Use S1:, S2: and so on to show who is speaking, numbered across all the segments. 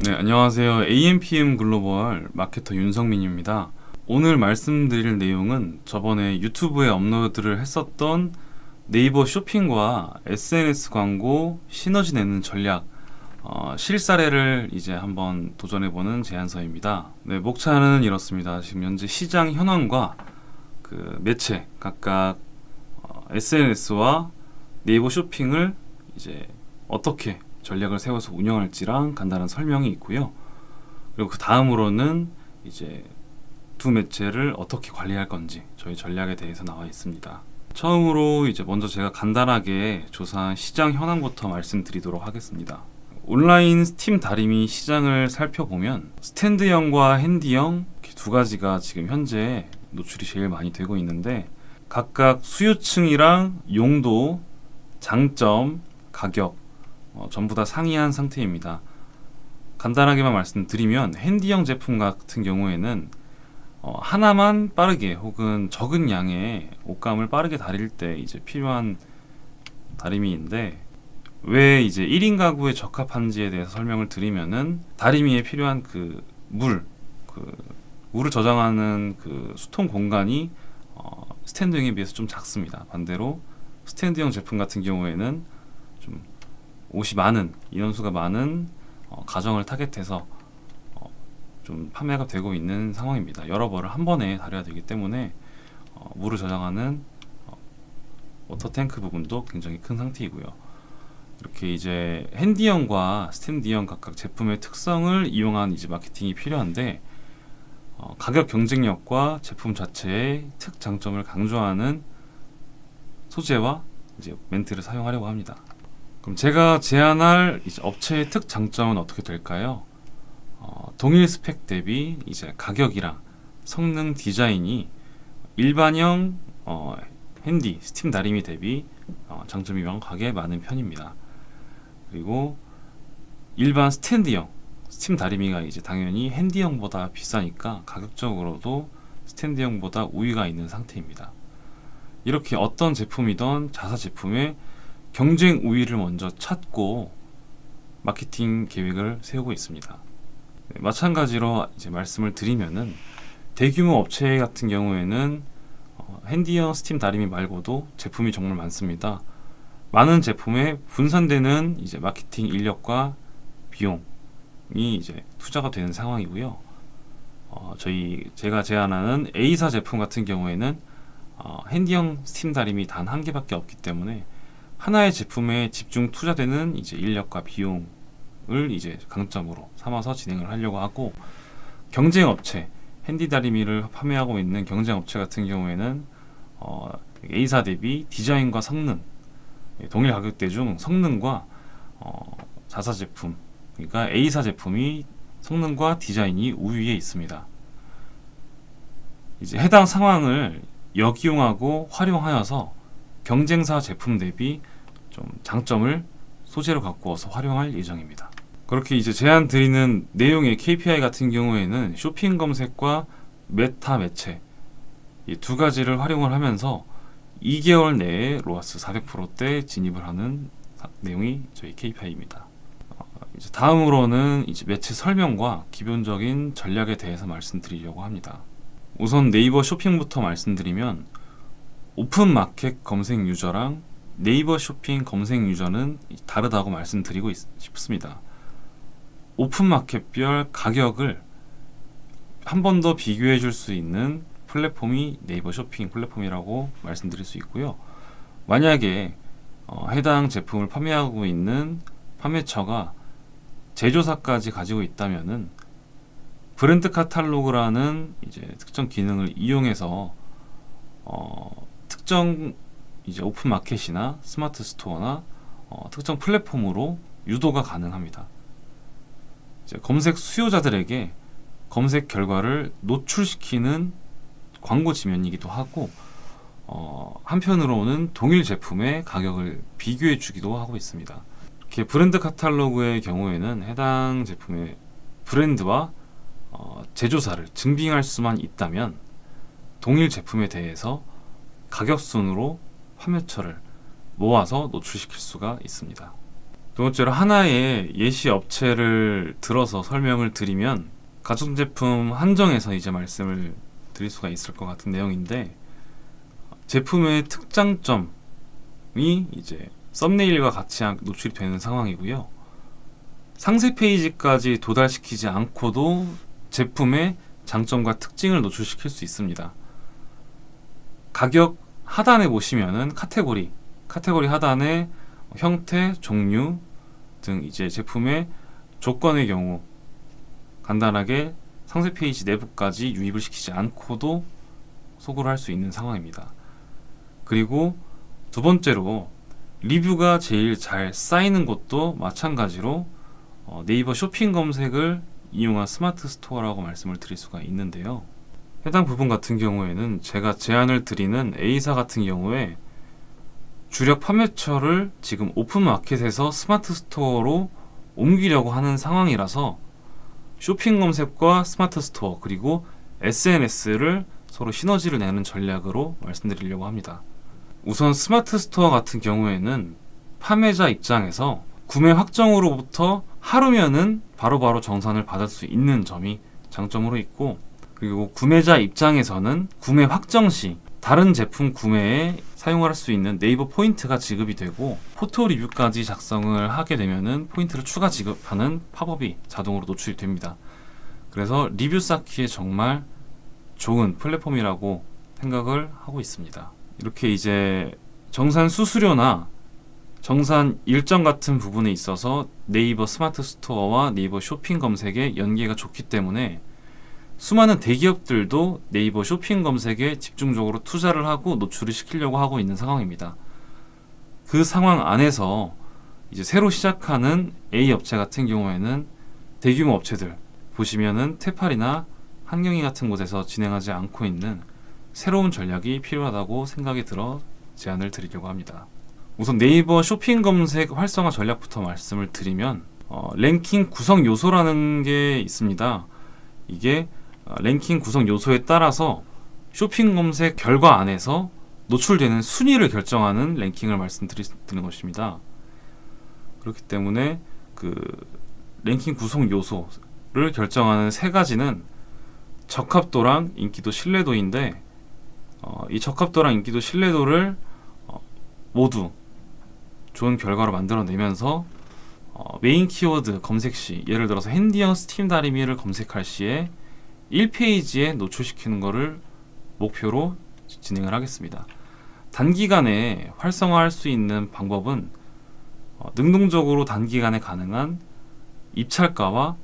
S1: 네, 안녕하세요. AMPM 글로벌 마케터 윤성민입니다. 오늘 말씀드릴 내용은 저번에 유튜브에 업로드를 했었던 네이버 쇼핑과 SNS 광고 시너지 내는 전략 실사례를 이제 한번 도전해보는 제안서입니다. 네, 목차는 이렇습니다. 지금 현재 시장 현황과 그 매체 각각 SNS와 네이버 쇼핑을 이제 어떻게 전략을 세워서 운영할지랑 간단한 설명이 있고요. 그리고 그 다음으로는 이제 두 매체를 어떻게 관리할 건지 저희 전략에 대해서 나와 있습니다. 처음으로 이제 먼저 제가 간단하게 조사한 시장 현황부터 말씀드리도록 하겠습니다. 온라인 스팀 다리미 시장을 살펴보면 스탠드형과 핸디형 이렇게 두 가지가 지금 현재 노출이 제일 많이 되고 있는데 각각 수요층이랑 용도, 장점, 가격 전부 다 상이한 상태입니다. 간단하게만 말씀드리면 핸디형 제품 같은 경우에는 하나만 빠르게 혹은 적은 양의 옷감을 빠르게 다릴 때 이제 필요한 다리미인데 왜 이제 1인 가구에 적합한지에 대해서 설명을 드리면은 다리미에 필요한 물을 저장하는 그 수통 공간이 스탠드형에 비해서 좀 작습니다. 반대로 스탠드형 제품 같은 경우에는 좀 옷이 많은, 인원수가 많은 가정을 타겟해서 좀 판매가 되고 있는 상황입니다. 여러 벌을 한 번에 다려야 되기 때문에 물을 저장하는 워터탱크 부분도 굉장히 큰 상태이고요. 이렇게 이제 핸디형과 스탠디형 각각 제품의 특성을 이용한 이제 마케팅이 필요한데 가격 경쟁력과 제품 자체의 특장점을 강조하는 소재와 이제 멘트를 사용하려고 합니다. 그럼 제가 제안할 이제 업체의 특장점은 어떻게 될까요? 동일 스펙 대비 이제 가격이랑 성능 디자인이 일반형 핸디 스팀 다리미 대비 장점이 명확하게 많은 편입니다. 그리고 일반 스탠드형 스팀 다리미가 이제 당연히 핸디형보다 비싸니까 가격적으로도 스탠드형보다 우위가 있는 상태입니다. 이렇게 어떤 제품이든 자사 제품의 경쟁 우위를 먼저 찾고 마케팅 계획을 세우고 있습니다. 네, 마찬가지로 이제 말씀을 드리면은 대규모 업체 같은 경우에는 핸디형 스팀 다리미 말고도 제품이 정말 많습니다. 많은 제품에 분산되는 이제 마케팅 인력과 비용이 이제 투자가 되는 상황이고요. 제가 제안하는 A사 제품 같은 경우에는 핸디형 스팀 다리미 단 한 개밖에 없기 때문에 하나의 제품에 집중 투자되는 이제 인력과 비용을 이제 강점으로 삼아서 진행을 하려고 하고 경쟁 업체 핸디 다리미를 판매하고 있는 경쟁 업체 같은 경우에는 A사 대비 디자인과 성능 동일 가격대 중 성능과 자사 제품 그러니까 A사 제품이 성능과 디자인이 우위에 있습니다. 이제 해당 상황을 역이용하고 활용하여서 경쟁사 제품 대비 좀 장점을 소재로 갖고 와서 활용할 예정입니다. 그렇게 이제 제안 드리는 내용의 KPI 같은 경우에는 쇼핑 검색과 메타 매체 이 두 가지를 활용을 하면서 2개월 내에 로아스 400%대 진입을 하는 내용이 저희 KPI입니다. 이제 다음으로는 이제 매체 설명과 기본적인 전략에 대해서 말씀드리려고 합니다. 우선 네이버 쇼핑부터 말씀드리면 오픈마켓 검색 유저랑 네이버 쇼핑 검색 유저는 다르다고 말씀드리고 싶습니다. 오픈마켓별 가격을 한 번 더 비교해 줄 수 있는 플랫폼이 네이버 쇼핑 플랫폼이라고 말씀드릴 수 있고요. 만약에 해당 제품을 판매하고 있는 판매처가 제조사까지 가지고 있다면은 브랜드 카탈로그라는 이제 특정 기능을 이용해서 특정 이제 오픈 마켓이나 스마트 스토어나 특정 플랫폼으로 유도가 가능합니다. 이제 검색 수요자들에게 검색 결과를 노출시키는 광고 지면이기도 하고 한편으로는 동일 제품의 가격을 비교해 주기도 하고 있습니다. 이렇게 브랜드 카탈로그의 경우에는 해당 제품의 브랜드와 제조사를 증빙할 수만 있다면 동일 제품에 대해서 가격 순으로 판매처를 모아서 노출시킬 수가 있습니다. 두 번째로 하나의 예시 업체를 들어서 설명을 드리면 가전제품 한정에서 이제 말씀을 드릴 수가 있을 것 같은 내용인데, 제품의 특장점이 이제 썸네일과 같이 노출이 되는 상황이고요. 상세 페이지까지 도달시키지 않고도 제품의 장점과 특징을 노출시킬 수 있습니다. 가격 하단에 보시면은 카테고리 하단에 형태, 종류 등 이제 제품의 조건의 경우 간단하게 상세 페이지 내부까지 유입을 시키지 않고도 소구를 할 수 있는 상황입니다. 그리고 두 번째로 리뷰가 제일 잘 쌓이는 곳도 마찬가지로 네이버 쇼핑 검색을 이용한 스마트 스토어라고 말씀을 드릴 수가 있는데요. 해당 부분 같은 경우에는 제가 제안을 드리는 A사 같은 경우에 주력 판매처를 지금 오픈마켓에서 스마트 스토어로 옮기려고 하는 상황이라서 쇼핑 검색과 스마트 스토어 그리고 SNS를 서로 시너지를 내는 전략으로 말씀드리려고 합니다. 우선 스마트 스토어 같은 경우에는 판매자 입장에서 구매 확정으로부터 하루면은 바로바로 정산을 받을 수 있는 점이 장점으로 있고, 그리고 구매자 입장에서는 구매 확정 시 다른 제품 구매에 사용할 수 있는 네이버 포인트가 지급이 되고, 포토 리뷰까지 작성을 하게 되면은 포인트를 추가 지급하는 팝업이 자동으로 노출이 됩니다. 그래서 리뷰 쌓기에 정말 좋은 플랫폼이라고 생각을 하고 있습니다. 이렇게 이제 정산 수수료나 정산 일정 같은 부분에 있어서 네이버 스마트 스토어와 네이버 쇼핑 검색의 연계가 좋기 때문에 수많은 대기업들도 네이버 쇼핑 검색에 집중적으로 투자를 하고 노출을 시키려고 하고 있는 상황입니다. 그 상황 안에서 이제 새로 시작하는 A 업체 같은 경우에는 대규모 업체들 보시면은 테팔이나 한경이 같은 곳에서 진행하지 않고 있는 새로운 전략이 필요하다고 생각이 들어 제안을 드리려고 합니다. 우선 네이버 쇼핑 검색 활성화 전략부터 말씀을 드리면 랭킹 구성 요소라는 게 있습니다. 이게 랭킹 구성 요소에 따라서 쇼핑 검색 결과 안에서 노출되는 순위를 결정하는 랭킹을 말씀드리는 것입니다. 그렇기 때문에 그 랭킹 구성 요소를 결정하는 세 가지는 적합도랑 인기도, 신뢰도인데 이 적합도랑 인기도, 신뢰도를 모두 좋은 결과로 만들어내면서 메인 키워드 검색 시, 예를 들어서 핸디형 스팀 다리미를 검색할 시에 1페이지에 노출시키는 것을 목표로 진행을 하겠습니다. 단기간에 활성화할 수 있는 방법은 능동적으로 단기간에 가능한 입찰가와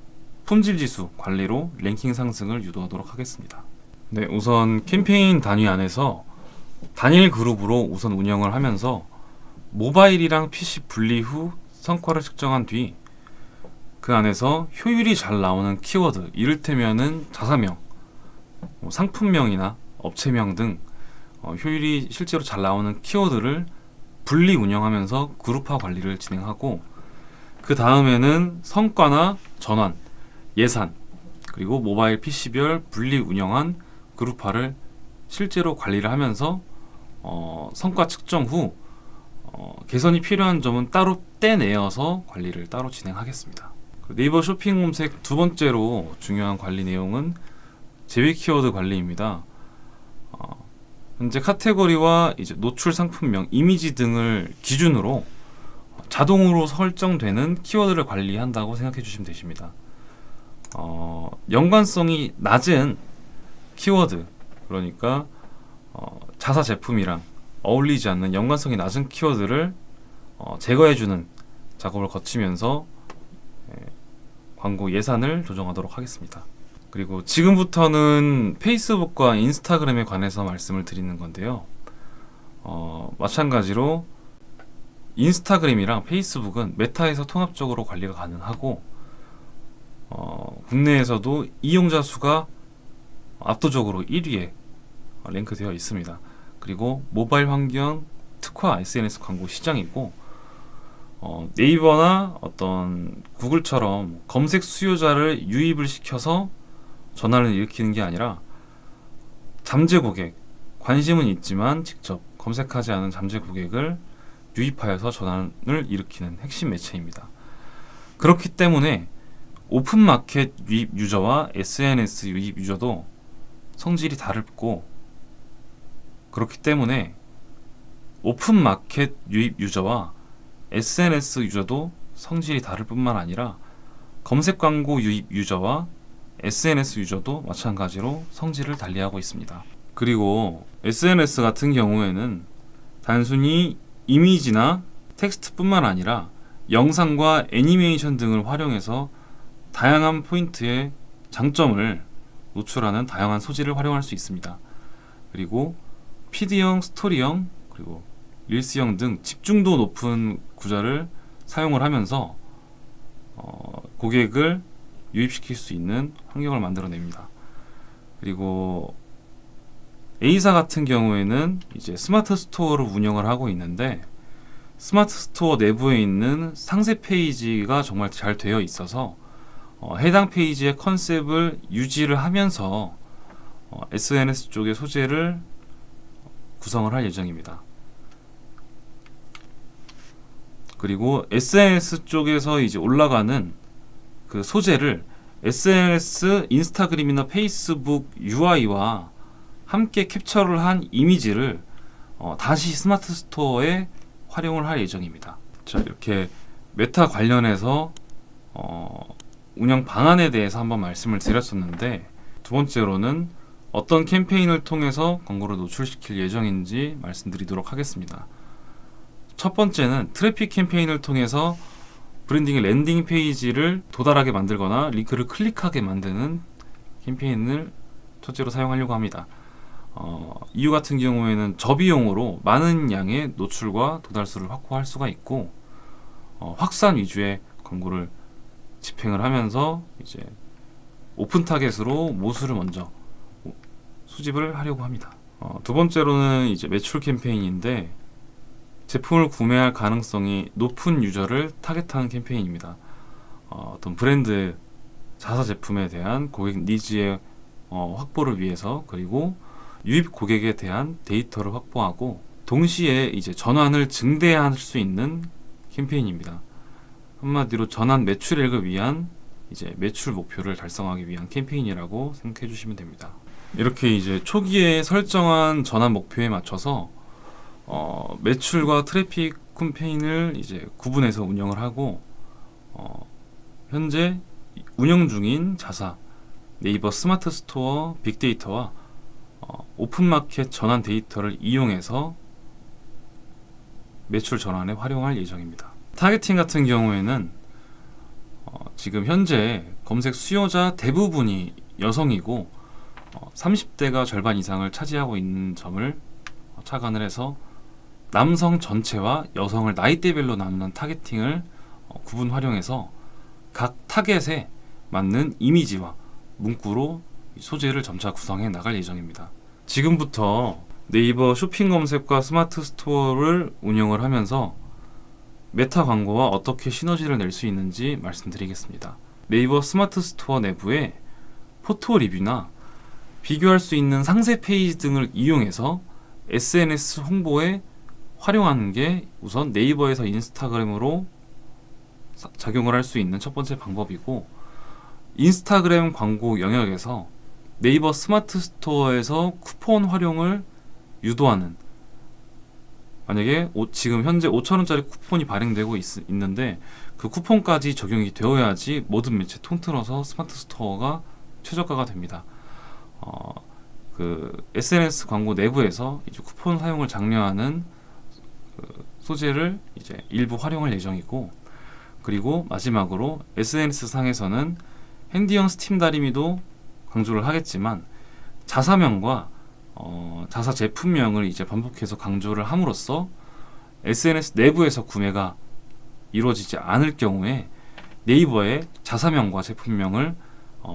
S1: 품질지수 관리로 랭킹 상승을 유도하도록 하겠습니다. 네, 우선 캠페인 단위 안에서 단일 그룹으로 우선 운영을 하면서 모바일이랑 PC 분리 후 성과를 측정한 뒤 그 안에서 효율이 잘 나오는 키워드, 이를테면은 자사명, 상품명이나 업체명 등 효율이 실제로 잘 나오는 키워드를 분리 운영하면서 그룹화 관리를 진행하고, 그 다음에는 성과나 전환, 예산, 그리고 모바일 PC별 분리 운영한 그룹화를 실제로 관리를 하면서 성과 측정 후 개선이 필요한 점은 따로 떼내어서 관리를 따로 진행하겠습니다. 네이버 쇼핑 검색 두 번째로 중요한 관리 내용은 제외 키워드 관리입니다. 현재 카테고리와 이제 노출 상품명, 이미지 등을 기준으로 자동으로 설정되는 키워드를 관리한다고 생각해 주시면 되십니다. 연관성이 낮은 키워드, 그러니까 자사 제품이랑 어울리지 않는 연관성이 낮은 키워드를 제거해주는 작업을 거치면서 광고 예산을 조정하도록 하겠습니다. 그리고 지금부터는 페이스북과 인스타그램에 관해서 말씀을 드리는 건데요. 마찬가지로 인스타그램이랑 페이스북은 메타에서 통합적으로 관리가 가능하고, 국내에서도 이용자 수가 압도적으로 1위에 랭크되어 있습니다. 그리고 모바일 환경 특화 SNS 광고 시장이고, 네이버나 어떤 구글처럼 검색 수요자를 유입을 시켜서 전환을 일으키는 게 아니라 잠재 고객, 관심은 있지만 직접 검색하지 않은 잠재 고객을 유입하여서 전환을 일으키는 핵심 매체입니다. 그렇기 때문에 오픈마켓 유입 유저와 SNS 유입 유저도 성질이 다르고, 그렇기 때문에 오픈마켓 유입 유저와 SNS 유저도 성질이 다를 뿐만 아니라 검색 광고 유입 유저와 SNS 유저도 마찬가지로 성질을 달리하고 있습니다. 그리고 SNS 같은 경우에는 단순히 이미지나 텍스트뿐만 아니라 영상과 애니메이션 등을 활용해서 다양한 포인트의 장점을 노출하는 다양한 소재를 활용할 수 있습니다. 그리고 피드형, 스토리형, 그리고 릴스형 등 집중도 높은 구조를 사용을 하면서 고객을 유입시킬 수 있는 환경을 만들어냅니다. 그리고 A사 같은 경우에는 이제 스마트 스토어를 운영을 하고 있는데, 스마트 스토어 내부에 있는 상세 페이지가 정말 잘 되어 있어서 해당 페이지의 컨셉을 유지를 하면서 SNS 쪽의 소재를 구성을 할 예정입니다. 그리고 SNS 쪽에서 이제 올라가는 그 소재를 SNS, 인스타그램이나 페이스북 UI와 함께 캡처를 한 이미지를 다시 스마트 스토어에 활용을 할 예정입니다. 자, 이렇게 메타 관련해서 운영 방안에 대해서 한번 말씀을 드렸었는데, 두 번째로는 어떤 캠페인을 통해서 광고를 노출시킬 예정인지 말씀드리도록 하겠습니다. 첫 번째는 트래픽 캠페인을 통해서 브랜딩의 랜딩 페이지를 도달하게 만들거나 링크를 클릭하게 만드는 캠페인을 첫째로 사용하려고 합니다. 이유 같은 경우에는 저비용으로 많은 양의 노출과 도달수를 확보할 수가 있고, 확산 위주의 광고를 집행을 하면서 이제 오픈 타겟으로 모수를 먼저 수집을 하려고 합니다. 두 번째로는 이제 매출 캠페인인데, 제품을 구매할 가능성이 높은 유저를 타겟하는 캠페인입니다. 어떤 브랜드 자사 제품에 대한 고객 니즈의 확보를 위해서, 그리고 유입 고객에 대한 데이터를 확보하고 동시에 이제 전환을 증대할 수 있는 캠페인입니다. 한마디로 전환 매출액을 위한 이제 매출 목표를 달성하기 위한 캠페인이라고 생각해 주시면 됩니다. 이렇게 이제 초기에 설정한 전환 목표에 맞춰서 매출과 트래픽 캠페인을 이제 구분해서 운영을 하고, 현재 운영 중인 자사, 네이버 스마트 스토어 빅데이터와 오픈마켓 전환 데이터를 이용해서 매출 전환에 활용할 예정입니다. 타겟팅 같은 경우에는 지금 현재 검색 수요자 대부분이 여성이고 30대가 절반 이상을 차지하고 있는 점을 착안을 해서 남성 전체와 여성을 나이대별로 나누는 타겟팅을 구분 활용해서 각 타겟에 맞는 이미지와 문구로 소재를 점차 구성해 나갈 예정입니다. 지금부터 네이버 쇼핑 검색과 스마트 스토어를 운영을 하면서 메타 광고와 어떻게 시너지를 낼 수 있는지 말씀드리겠습니다. 네이버 스마트 스토어 내부에 포토 리뷰나 비교할 수 있는 상세 페이지 등을 이용해서 SNS 홍보에 활용하는 게 우선 네이버에서 인스타그램으로 작용을 할 수 있는 첫 번째 방법이고, 인스타그램 광고 영역에서 네이버 스마트 스토어에서 쿠폰 활용을 유도하는, 만약에 지금 현재 5,000원짜리 쿠폰이 발행되고 있는데 그 쿠폰까지 적용이 되어야지 모든 매체 통틀어서 스마트 스토어가 최저가가 됩니다. 그 SNS 광고 내부에서 이제 쿠폰 사용을 장려하는 그 소재를 이제 일부 활용할 예정이고, 그리고 마지막으로 SNS 상에서는 핸디형 스팀 다리미도 강조를 하겠지만 자사명과 자사 제품명을 이제 반복해서 강조를 함으로써 SNS 내부에서 구매가 이루어지지 않을 경우에 네이버의 자사명과 제품명을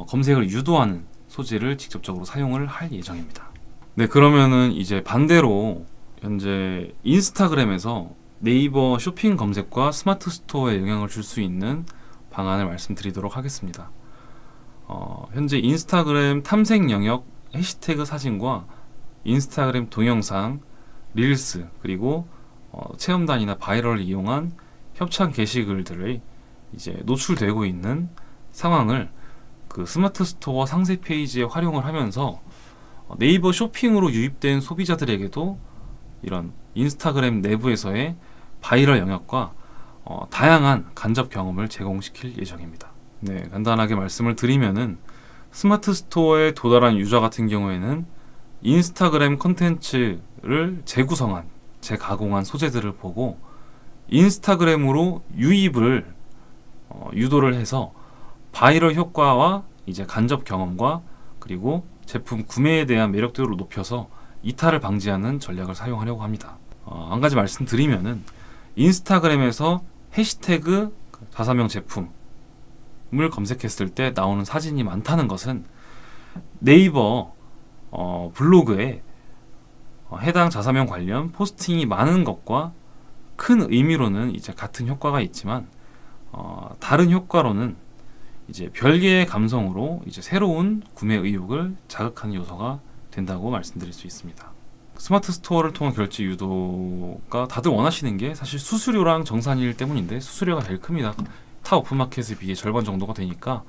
S1: 검색을 유도하는 소재를 직접적으로 사용을 할 예정입니다. 네, 그러면은 이제 반대로 현재 인스타그램에서 네이버 쇼핑 검색과 스마트 스토어에 영향을 줄 수 있는 방안을 말씀드리도록 하겠습니다. 현재 인스타그램 탐색 영역 해시태그 사진과 인스타그램 동영상, 릴스, 그리고 체험단이나 바이럴을 이용한 협찬 게시글들의 이제 노출되고 있는 상황을 그 스마트 스토어 상세 페이지에 활용을 하면서 네이버 쇼핑으로 유입된 소비자들에게도 이런 인스타그램 내부에서의 바이럴 영역과 다양한 간접 경험을 제공시킬 예정입니다. 네, 간단하게 말씀을 드리면은 스마트 스토어에 도달한 유저 같은 경우에는 인스타그램 콘텐츠를 재구성한, 재가공한 소재들을 보고 인스타그램으로 유입을 유도를 해서 바이럴 효과와 이제 간접 경험과 그리고 제품 구매에 대한 매력도를 높여서 이탈을 방지하는 전략을 사용하려고 합니다. 한 가지 말씀드리면은 인스타그램에서 해시태그 자사명 제품을 검색했을 때 나오는 사진이 많다는 것은 네이버 블로그에 해당 자사명 관련 포스팅이 많은 것과 큰 의미로는 이제 같은 효과가 있지만 다른 효과로는 이제 별개의 감성으로 이제 새로운 구매 의욕을 자극하는 요소가 된다고 말씀드릴 수 있습니다. 스마트 스토어를 통한 결제 유도가 다들 원하시는 게 사실 수수료랑 정산일 때문인데 수수료가 제일 큽니다. 타 오픈마켓에 비해 절반 정도가 되니까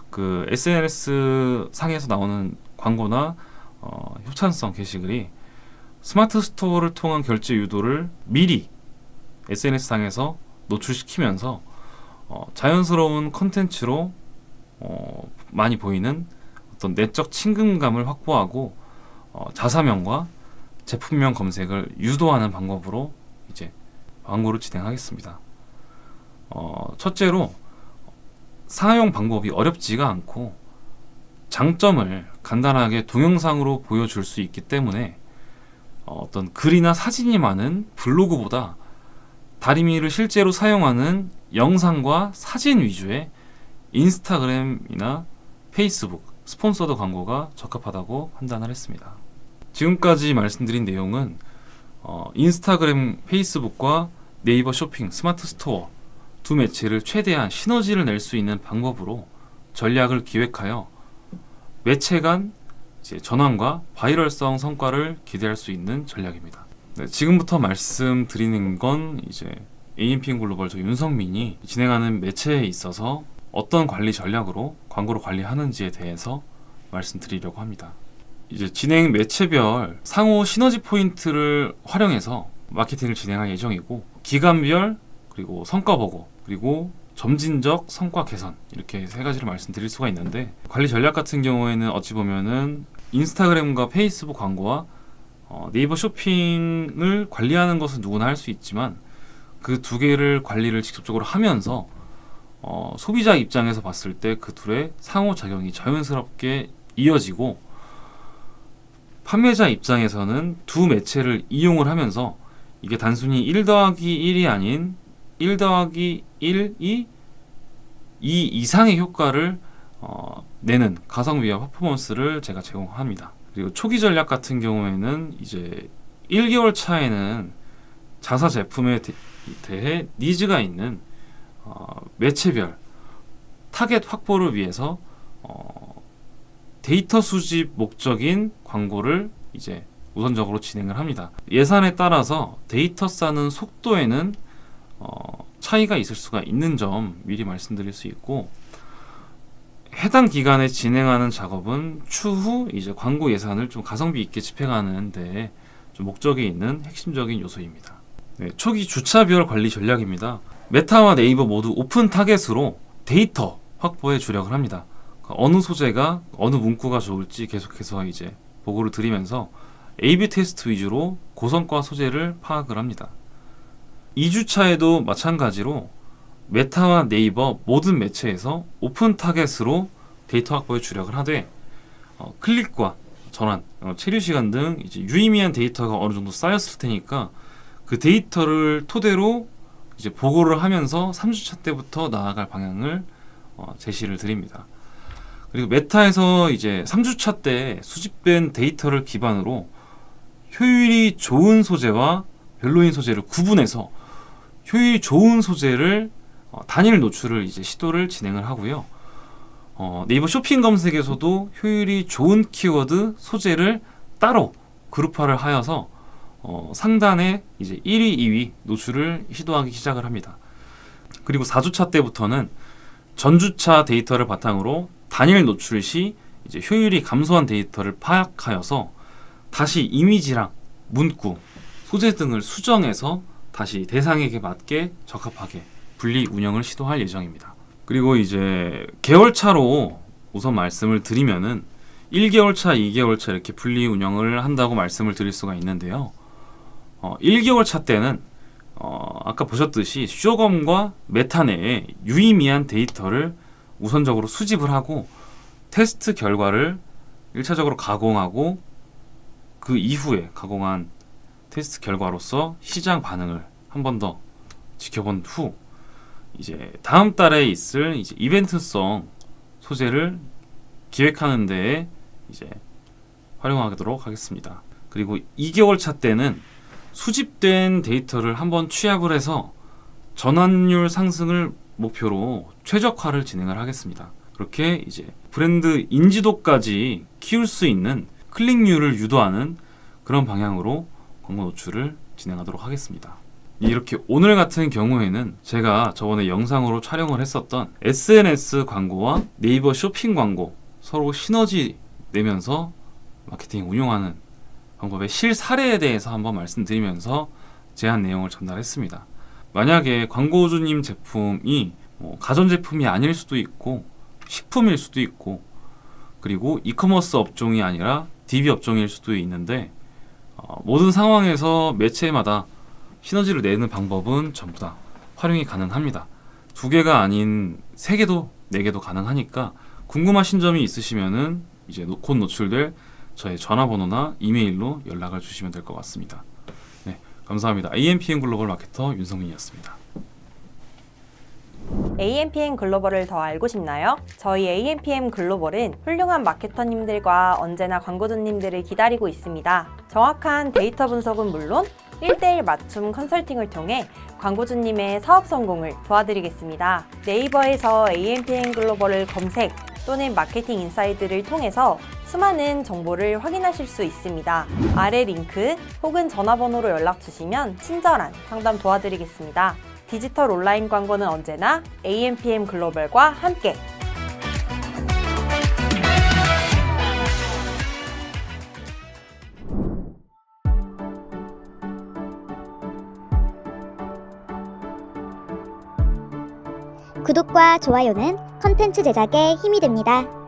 S1: 그 SNS 상에서 나오는 광고나 협찬성 게시글이 스마트 스토어를 통한 결제 유도를 미리 SNS 상에서 노출시키면서 자연스러운 컨텐츠로 많이 보이는 어떤 내적 친근감을 확보하고 자사명과 제품명 검색을 유도하는 방법으로 이제 광고를 진행하겠습니다. 첫째로 사용 방법이 어렵지가 않고 장점을 간단하게 동영상으로 보여줄 수 있기 때문에 어떤 글이나 사진이 많은 블로그보다 다리미를 실제로 사용하는 영상과 사진 위주의 인스타그램이나 페이스북 스폰서드 광고가 적합하다고 판단을 했습니다. 지금까지 말씀드린 내용은 인스타그램, 페이스북과 네이버 쇼핑, 스마트 스토어 두 매체를 최대한 시너지를 낼 수 있는 방법으로 전략을 기획하여 매체 간 이제 전환과 바이럴성 성과를 기대할 수 있는 전략입니다. 네, 지금부터 말씀드리는 건 이제 AMPM 글로벌 저 윤성민이 진행하는 매체에 있어서 어떤 관리 전략으로 광고를 관리하는지에 대해서 말씀드리려고 합니다. 이제 진행 매체별 상호 시너지 포인트를 활용해서 마케팅을 진행할 예정이고 기간별 그리고 성과 보고 그리고 점진적 성과 개선 이렇게 세 가지를 말씀드릴 수가 있는데 관리 전략 같은 경우에는 어찌 보면은 인스타그램과 페이스북 광고와 네이버 쇼핑을 관리하는 것은 누구나 할 수 있지만 그 두 개를 관리를 직접적으로 하면서 소비자 입장에서 봤을 때 그 둘의 상호작용이 자연스럽게 이어지고 판매자 입장에서는 두 매체를 이용을 하면서 이게 단순히 1 더하기 1이 아닌 1 더하기 1이 2 이상의 효과를 내는 가성비와 퍼포먼스를 제가 제공합니다. 그리고 초기 전략 같은 경우에는 이제 1개월 차에는 자사 제품에 대해 니즈가 있는 매체별 타겟 확보를 위해서 데이터 수집 목적인 광고를 이제 우선적으로 진행을 합니다. 예산에 따라서 데이터 쌓는 속도에는 차이가 있을 수가 있는 점 미리 말씀드릴 수 있고 해당 기간에 진행하는 작업은 추후 이제 광고 예산을 좀 가성비 있게 집행하는 데 좀 목적이 있는 핵심적인 요소입니다. 네, 초기 주차별 관리 전략입니다. 메타와 네이버 모두 오픈 타겟으로 데이터 확보에 주력을 합니다. 어느 소재가 어느 문구가 좋을지 계속해서 이제 보고를 드리면서 A/B 테스트 위주로 고성과 소재를 파악을 합니다. 2주차에도 마찬가지로 메타와 네이버 모든 매체에서 오픈 타겟으로 데이터 확보에 주력을 하되 클릭과 전환, 체류 시간 등 이제 유의미한 데이터가 어느 정도 쌓였을 테니까 그 데이터를 토대로 이제 보고를 하면서 3주차 때부터 나아갈 방향을 제시를 드립니다. 그리고 메타에서 이제 3주차 때 수집된 데이터를 기반으로 효율이 좋은 소재와 별로인 소재를 구분해서 효율이 좋은 소재를 단일 노출을 이제 시도를 진행을 하고요. 네이버 쇼핑 검색에서도 효율이 좋은 키워드 소재를 따로 그룹화를 하여서 상단에 이제 1위, 2위 노출을 시도하기 시작을 합니다. 그리고 4주차 때부터는 전주차 데이터를 바탕으로 단일 노출 시 이제 효율이 감소한 데이터를 파악하여서 다시 이미지랑 문구, 소재 등을 수정해서 다시 대상에게 맞게 적합하게 분리 운영을 시도할 예정입니다. 그리고 이제 개월차로 우선 말씀을 드리면은 1개월차, 2개월차 이렇게 분리 운영을 한다고 말씀을 드릴 수가 있는데요. 1개월차 때는 아까 보셨듯이 쇼검과 메타 내에 유의미한 데이터를 우선적으로 수집을 하고 테스트 결과를 1차적으로 가공하고 그 이후에 가공한 테스트 결과로서 시장 반응을 한 번 더 지켜본 후 이제 다음 달에 있을 이제 이벤트성 소재를 기획하는 데에 이제 활용하도록 하겠습니다. 그리고 2개월 차 때는 수집된 데이터를 한번 취합을 해서 전환율 상승을 목표로 최적화를 진행을 하겠습니다. 그렇게 이제 브랜드 인지도까지 키울 수 있는 클릭률을 유도하는 그런 방향으로 광고 노출을 진행하도록 하겠습니다. 이렇게 오늘 같은 경우에는 제가 저번에 영상으로 촬영을 했었던 SNS 광고와 네이버 쇼핑 광고 서로 시너지 내면서 마케팅 운용하는 방법의 실사례에 대해서 한번 말씀드리면서 제안 내용을 전달했습니다. 만약에 광고주님 제품이 가전제품이 아닐 수도 있고 식품일 수도 있고 그리고 이커머스 업종이 아니라 DB 업종일 수도 있는데 모든 상황에서 매체마다 시너지를 내는 방법은 전부 다 활용이 가능합니다. 2개가 아닌 3개도 4개도 가능하니까 궁금하신 점이 있으시면은 이제 곧 노출될 저의 전화번호나 이메일로 연락을 주시면 될 것 같습니다. 네, 감사합니다. AMPM 글로벌 마케터 윤성민이었습니다.
S2: AMPM 글로벌을 더 알고 싶나요? 저희 AMPM 글로벌은 훌륭한 마케터님들과 언제나 광고주님들을 기다리고 있습니다. 정확한 데이터 분석은 물론 1:1 맞춤 컨설팅을 통해 광고주님의 사업 성공을 도와드리겠습니다. 네이버에서 AMPM 글로벌을 검색 또는 마케팅 인사이드를 통해서 수많은 정보를 확인하실 수 있습니다. 아래 링크 혹은 전화번호로 연락 주시면 친절한 상담 도와드리겠습니다. 디지털 온라인 광고는 언제나 AMPM 글로벌과 함께.
S3: 구독과 좋아요는 컨텐츠 제작에 힘이 됩니다.